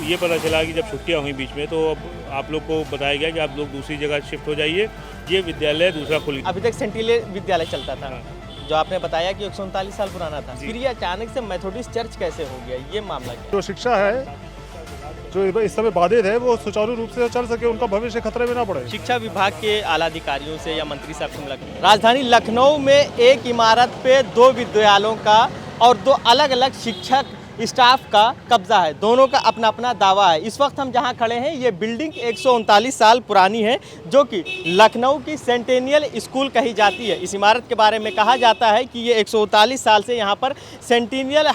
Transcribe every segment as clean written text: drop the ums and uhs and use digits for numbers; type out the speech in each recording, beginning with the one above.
ये पता चला कि जब छुट्टियां हुई बीच में तो अब आप लोग को बताया गया कि आप लोग दूसरी जगह शिफ्ट हो जाइए, ये विद्यालय दूसरा खुल गया। अभी तक सेंटिलियर विद्यालय चलता था, जो आपने बताया कि 139 साल पुराना था, फिर ये अचानक से मेथोडिस्ट चर्च कैसे हो गया, ये मामला क्या? जो शिक्षा है जो इस समय बाधित है वो सुचारू रूप से चल सके, उनका भविष्य खतरे में ना पड़े। शिक्षा विभाग के आला अधिकारियों से या मंत्री साहब से मुलाकात। राजधानी लखनऊ में एक इमारत पे 2 विद्यालयों का और 2 अलग अलग शिक्षक स्टाफ का कब्जा है, दोनों का अपना अपना दावा है। इस वक्त हम जहां खड़े हैं ये बिल्डिंग 139 साल पुरानी है, जो कि लखनऊ की सेंटेनियल स्कूल कही जाती है। इस इमारत के बारे में कहा जाता है कि ये 139 साल से यहाँ पर सेंटिलियर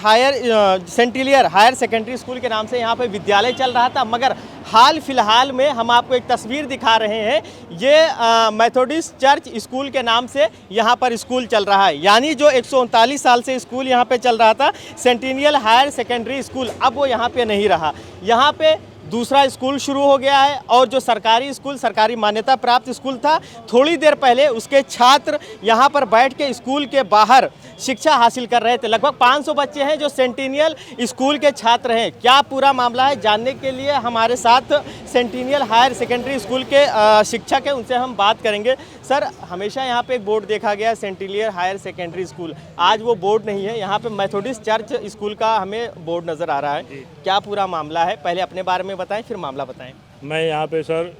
हायर सेकेंडरी स्कूल के नाम से यहाँ पर विद्यालय चल रहा था, मगर हाल फिलहाल में हम आपको एक तस्वीर दिखा रहे हैं, ये मेथोडिस्ट चर्च स्कूल के नाम से यहाँ पर स्कूल चल रहा है। यानी जो 139 साल से स्कूल यहाँ पे चल रहा था, सेंटिनियल हायर सेकेंडरी स्कूल, अब वो यहाँ पे नहीं रहा। यहाँ पे दूसरा स्कूल शुरू हो गया है और जो सरकारी स्कूल, सरकारी मान्यता प्राप्त स्कूल था, थोड़ी देर पहले उसके छात्र यहाँ पर बैठ के स्कूल के बाहर शिक्षा हासिल कर रहे थे। लगभग 500 बच्चे हैं जो सेंटिनियल स्कूल के छात्र हैं। क्या पूरा मामला है जानने के लिए हमारे साथ सेंटिनियल हायर सेकेंडरी स्कूल के शिक्षक हैं, उनसे हम बात करेंगे। सर, हमेशा यहाँ पे एक बोर्ड देखा गया सेंटिनियल हायर सेकेंडरी स्कूल, आज वो बोर्ड नहीं है, यहाँ पे मेथोडिस्ट चर्च स्कूल का हमें बोर्ड नज़र आ रहा है। क्या पूरा मामला है, पहले अपने बारे में बताएं फिर मामला बताएं। मैं यहाँ पे सर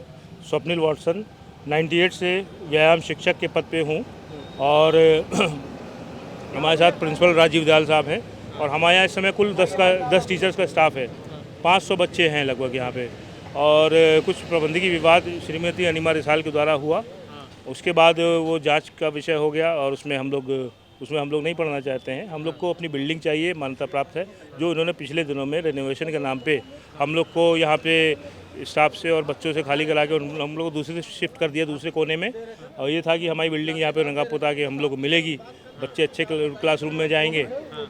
स्वप्निल वॉटसन 98 से व्यायाम शिक्षक के पद पे हूँ और हमारे साथ प्रिंसिपल राजीव दयाल साहब हैं और हमारे यहाँ इस समय कुल 10 टीचर्स का स्टाफ है। 500 बच्चे हैं लगभग यहाँ पे और कुछ प्रबंधकीय विवाद श्रीमती अनिमा रिसाल के द्वारा हुआ, उसके बाद वो जांच का विषय हो गया और उसमें हम लोग नहीं पढ़ना चाहते हैं। हम लोग को अपनी बिल्डिंग चाहिए, मान्यता प्राप्त है, जो इन्होंने पिछले दिनों में रेनोवेशन के नाम पे हम लोग को यहाँ पे स्टाफ से और बच्चों से खाली करा के हम लोग को दूसरे से शिफ्ट कर दिया दूसरे कोने में। और ये था कि हमारी बिल्डिंग यहाँ पे रंगा पोता के हम लोग को मिलेगी, बच्चे अच्छे क्लासरूम में जाएंगे।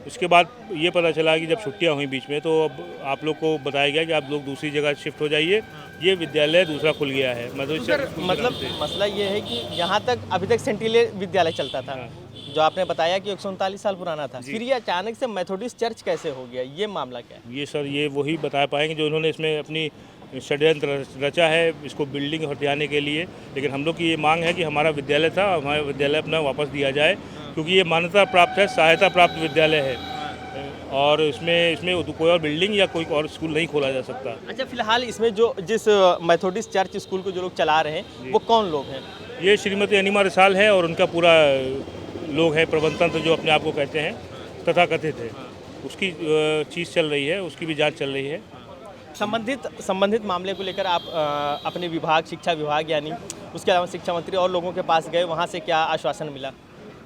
उसके बाद ये पता चला कि जब छुट्टियां हुई बीच में तो अब आप लोग को बताया गया कि आप लोग दूसरी जगह शिफ्ट हो जाइए, ये विद्यालय दूसरा खुल गया है। मतलब मसला ये है कि यहाँ तक अभी तक सेंटिलियर विद्यालय चलता था, जो आपने बताया कि 139 साल पुराना था, फिर ये अचानक से मेथोडिस्ट चर्च कैसे हो गया, ये मामला क्या है? ये सर ये वही बता पाएंगे जो उन्होंने इसमें अपनी षड्यंत्र रचा है इसको बिल्डिंग हटाने के लिए। लेकिन हम लोग की ये मांग है कि हमारा विद्यालय था, हमारा विद्यालय अपना वापस दिया जाए, क्योंकि ये मान्यता प्राप्त है, सहायता प्राप्त विद्यालय है और इसमें कोई और बिल्डिंग या कोई और स्कूल नहीं खोला जा सकता। अच्छा, फिलहाल इसमें जिस मेथोडिस्ट चर्च स्कूल को जो लोग चला रहे हैं वो कौन लोग हैं? ये श्रीमती अनिमा रिसाल है और उनका पूरा लोग हैं, प्रबंध तंत्र जो अपने आप को कहते हैं, तथाकथित है, उसकी चीज़ चल रही है, उसकी भी जांच चल रही है। संबंधित मामले को लेकर आप अपने विभाग, शिक्षा विभाग यानी उसके अलावा शिक्षा मंत्री और लोगों के पास गए, वहाँ से क्या आश्वासन मिला?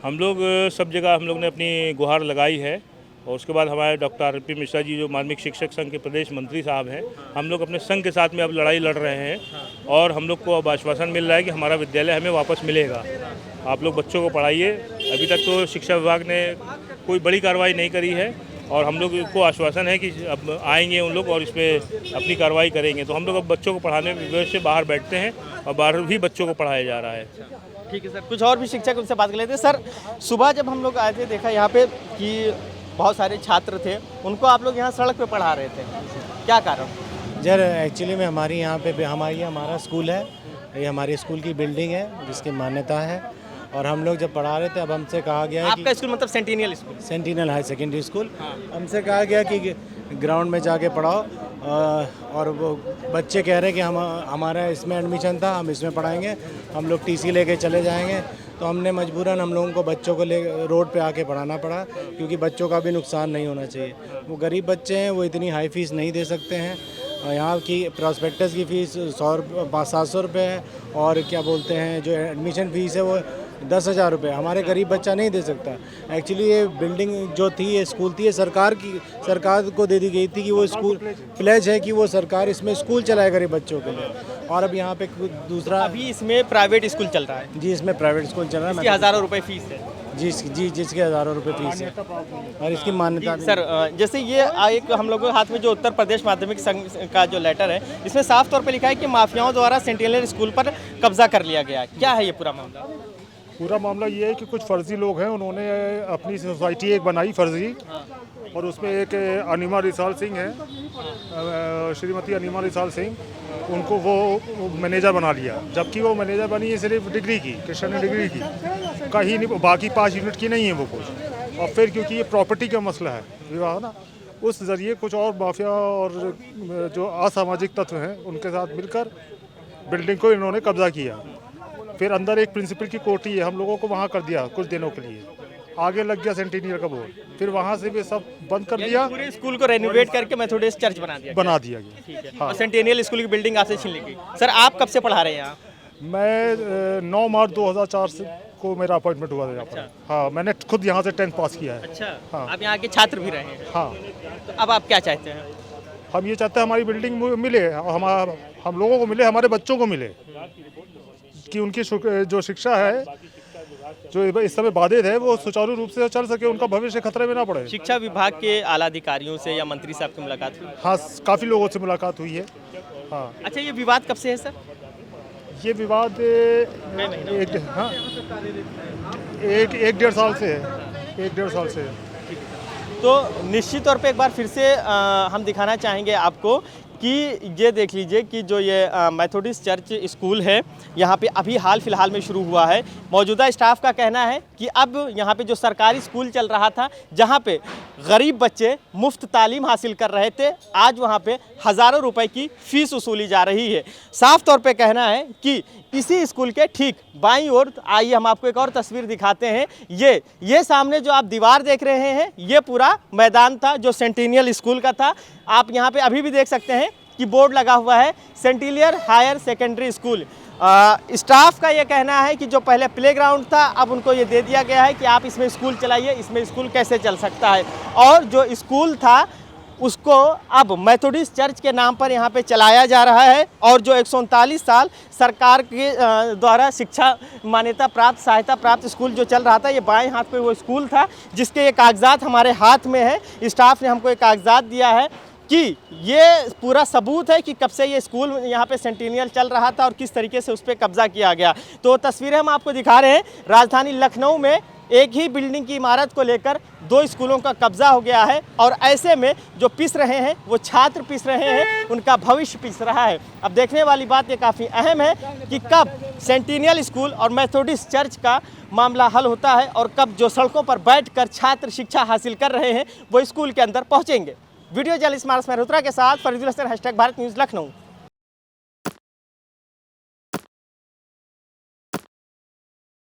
हम लोग सब जगह हम लोग ने अपनी गुहार लगाई है और उसके बाद हमारे डॉक्टर आर.पी. मिश्रा जी जो माध्यमिक शिक्षक संघ के प्रदेश मंत्री साहब हैं, हम लोग अपने संघ के साथ में अब लड़ाई लड़ रहे हैं और हम लोग को अब आश्वासन मिल रहा है कि हमारा विद्यालय हमें वापस मिलेगा। आप लोग बच्चों को पढ़ाइए। अभी तक तो शिक्षा विभाग ने कोई बड़ी कार्रवाई नहीं करी है और हम लोग को आश्वासन है कि अब आएंगे उन लोग और इस पर अपनी कार्रवाई करेंगे। तो हम लोग अब बच्चों को पढ़ाने व्यवस्था से बाहर बैठते हैं और बाहर भी बच्चों को पढ़ाया जा रहा है। ठीक है सर, कुछ और भी शिक्षक उनसे बात कर लेते हैं। सर, सुबह जब हम लोग आए थे देखा यहाँ पे कि बहुत सारे छात्र थे, उनको आप लोग यहाँ सड़क पे पढ़ा रहे थे, क्या कारण? सर, एक्चुअली में हमारा स्कूल है, ये हमारे स्कूल की बिल्डिंग है जिसकी मान्यता है और हम लोग जब पढ़ा रहे थे अब हमसे कहा गया है आपका स्कूल मतलब centennial school? Centennial high secondary school. हमसे कहा गया कि ग्राउंड में जाके पढ़ाओ और वो बच्चे कह रहे हैं कि हमारा इसमें एडमिशन था, हम इसमें पढ़ाएंगे, हम लोग टीसी लेके चले जाएंगे। तो हमने मजबूरन हम लोगों को बच्चों को ले रोड पे आके पढ़ाना पड़ा, क्योंकि बच्चों का भी नुकसान नहीं होना चाहिए। वो गरीब बच्चे हैं, वो इतनी हाई फीस नहीं दे सकते हैं। यहाँ की प्रॉस्पेक्टस की फ़ीस 700 रुपये है और क्या बोलते हैं जो एडमिशन फ़ीस है वो 10,000 रुपये। हमारे गरीब बच्चा नहीं दे सकता। एक्चुअली ये बिल्डिंग जो थी, ये स्कूल थी, ये सरकार को दे दी गई थी कि वो स्कूल प्लेज है कि वो सरकार इसमें स्कूल चलाए गरीब बच्चों के लिए। और अब यहाँ पे दूसरा अभी इसमें प्राइवेट स्कूल चल रहा है? जी, इसमें प्राइवेट स्कूल चल रहा है, इसकी हज़ारों रुपए फीस है। जी, जिसके हज़ारों रुपये फीस है और इसकी मान्यता। सर, जैसे ये एक हम लोगों के हाथ में जो उत्तर प्रदेश माध्यमिक संघ का जो लेटर है, इसमें साफ तौर पर लिखा है कि माफियाओं द्वारा सेंटिनियल स्कूल पर कब्जा कर लिया गया है। क्या है ये पूरा मामला? पूरा मामला ये है कि कुछ फर्जी लोग हैं, उन्होंने अपनी सोसाइटी एक बनाई फर्जी, और उसमें एक अनिमा रिसाल सिंह है, श्रीमती अनिमा रिसाल सिंह, उनको वो मैनेजर बना लिया, जबकि वो मैनेजर बनी है सिर्फ डिग्री की, कृष्ण ने डिग्री की, कहीं नहीं, बाकी 5 यूनिट की नहीं है वो कुछ। और फिर क्योंकि ये प्रॉपर्टी का मसला है विवाह ना, उस ज़रिए कुछ और माफिया और जो असामाजिक तत्व हैं उनके साथ मिलकर बिल्डिंग को इन्होंने कब्जा किया। फिर अंदर एक प्रिंसिपल की कोठी है, हम लोगों को वहाँ कर दिया कुछ दिनों के लिए, आगे लग गया सेंटिनियर का बोर्ड, फिर वहाँ से भी सब बंद कर दिया, पूरे स्कूल को रेनोवेट करके मेथोडिस्ट चर्च बना दिया गया। ठीक है। और सेंटेनियल स्कूल की बिल्डिंग आपसे छीन ली गई। सर आप कब से पढ़ा रहे हैं यहाँ? मैं 9 मार्च 2004 को मेरा अपॉइंटमेंट हुआ था यहाँ पर। हाँ, मैंने खुद यहाँ से 10th पास किया है। अच्छा, हाँ। आप यहाँ के छात्र भी रहे हैं? हाँ। तो अब आप क्या चाहते हैं? हम ये चाहते हैं हमारी बिल्डिंग मिले, और हम लोगों को मिले, हमारे बच्चों को मिले, कि उनकी जो शिक्षा है जो इस समय बाधित है वो सुचारू रूप से चल सके, उनका भविष्य खतरे में ना पड़े। शिक्षा विभाग के आला अधिकारियों से या मंत्री साहब की मुलाकात हुई? हाँ, काफ़ी लोगों से मुलाकात हुई है। हाँ। अच्छा, ये विवाद कब से है सर? ये विवाद एक 1-1.5 साल से है, 1-1.5 साल से है। तो निश्चित तौर पे एक बार फिर से हम दिखाना चाहेंगे आपको कि ये देख लीजिए कि जो ये मेथोडिस्ट चर्च स्कूल है यहाँ पे अभी हाल फिलहाल में शुरू हुआ है। मौजूदा स्टाफ का कहना है कि अब यहाँ पे जो सरकारी स्कूल चल रहा था, जहाँ पे गरीब बच्चे मुफ्त तालीम हासिल कर रहे थे, आज वहाँ पे हज़ारों रुपए की फ़ीस वसूली जा रही है। साफ तौर पे कहना है कि इसी स्कूल के ठीक बाईं ओर, आइए हम आपको एक और तस्वीर दिखाते हैं। ये सामने जो आप दीवार देख रहे हैं, ये पूरा मैदान था जो सेंटिनियल स्कूल का था। आप यहाँ पे अभी भी देख सकते हैं कि बोर्ड लगा हुआ है centennial higher secondary school. Staff का ये कहना है कि जो पहले प्लेग्राउंड था, अब उनको ये दे दिया गया है कि आप इसमें स्कूल चलाइए। इसमें स्कूल कैसे चल सकता है? और जो स्कूल था उसको अब मेथोडिस्ट चर्च के नाम पर यहाँ पे चलाया जा रहा है। और जो 139 साल सरकार के द्वारा शिक्षा मान्यता प्राप्त, सहायता प्राप्त स्कूल जो चल रहा था, ये बाएं हाथ पे वो स्कूल था जिसके ये कागजात हमारे हाथ में है। स्टाफ ने हमको एक कागजात दिया है कि ये पूरा सबूत है कि कब से ये स्कूल यहाँ पे सेंटिनियल चल रहा था और किस तरीके से उस पर कब्जा किया गया। तो तस्वीरें हम आपको दिखा रहे हैं। राजधानी लखनऊ में एक ही बिल्डिंग की इमारत को लेकर 2 स्कूलों का कब्जा हो गया है, और ऐसे में जो पिस रहे हैं वो छात्र पिस रहे हैं, उनका भविष्य पिस रहा है। अब देखने वाली बात ये काफ़ी अहम है कि कब सेंटिनियल स्कूल और मेथोडिस्ट चर्च का मामला हल होता है और कब जो सड़कों पर बैठकर छात्र शिक्षा हासिल कर रहे हैं वो स्कूल के अंदर पहुँचेंगे। वीडियो जर्नलिस्ट मानस मेहरोत्रा के साथ फरीदुल हसन, #भारत न्यूज़ लखनऊ।